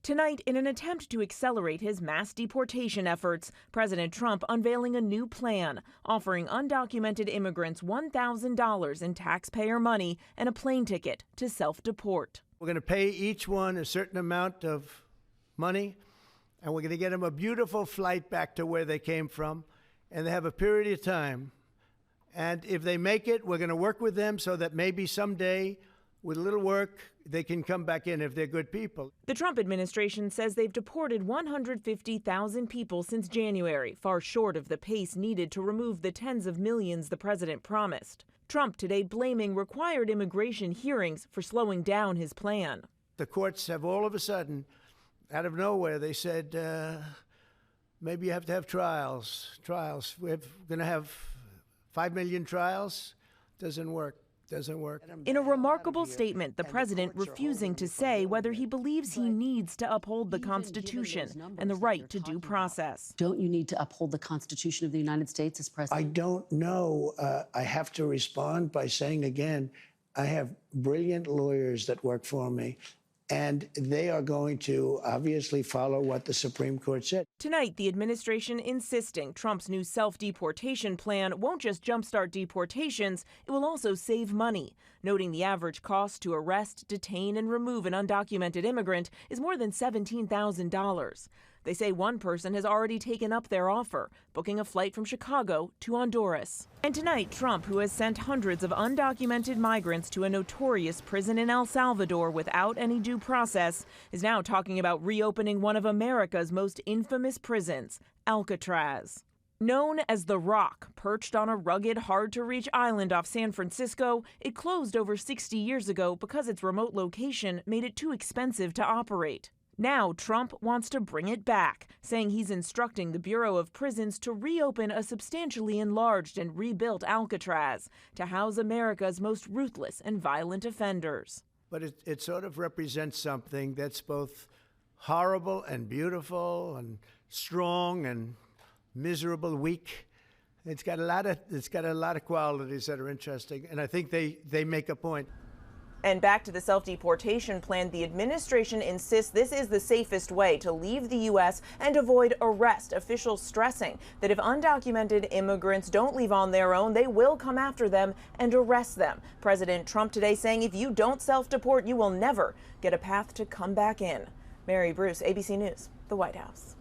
Tonight, in an attempt to accelerate his mass deportation efforts, President Trump unveiling a new plan, offering undocumented immigrants $1,000 in taxpayer money and a plane ticket to self-deport. We're going to pay each one a certain amount of money, and we're going to get them a beautiful flight back to where they came from, and they have a period of time. And if they make it, we're going to work with them so that maybe someday, with a little work, they can come back in if they're good people. The Trump administration says they've deported 150,000 people since January, far short of the pace needed to remove the tens of millions the president promised. Trump today blaming required immigration hearings for slowing down his plan. The courts have all of a sudden, out of nowhere, they said, maybe you have to have trials. We're going to have 5 million trials. Doesn't work. In a remarkable statement, the president refusing to say whether he believes he needs to uphold the Constitution and the right to due process. Don't you need to uphold the Constitution of the United States as president? I don't know. I have to respond by saying again, I have brilliant lawyers that work for me, and they are going to obviously follow what the Supreme Court said. Tonight, the administration insisting Trump's new self-deportation plan won't just jumpstart deportations, it will also save money, noting the average cost to arrest, detain, and remove an undocumented immigrant is more than $17,000. They say one person has already taken up their offer, booking a flight from Chicago to Honduras. And tonight, Trump, who has sent hundreds of undocumented migrants to a notorious prison in El Salvador without any due process, is now talking about reopening one of America's most infamous prisons, Alcatraz. Known as The Rock, perched on a rugged, hard-to-reach island off San Francisco, it closed over 60 years ago because its remote location made it too expensive to operate. Now Trump wants to bring it back, saying he's instructing the Bureau of Prisons to reopen a substantially enlarged and rebuilt Alcatraz to house America's most ruthless and violent offenders. But it sort of represents something that's both horrible and beautiful and strong and miserable, weak. It's got a lot of qualities that are interesting, and I think they make a point. And back to the self-deportation plan, the administration insists this is the safest way to leave the U.S. and avoid arrest, officials stressing that if undocumented immigrants don't leave on their own, they will come after them and arrest them. President Trump today saying if you don't self-deport, you will never get a path to come back in. Mary Bruce, ABC News, the White House.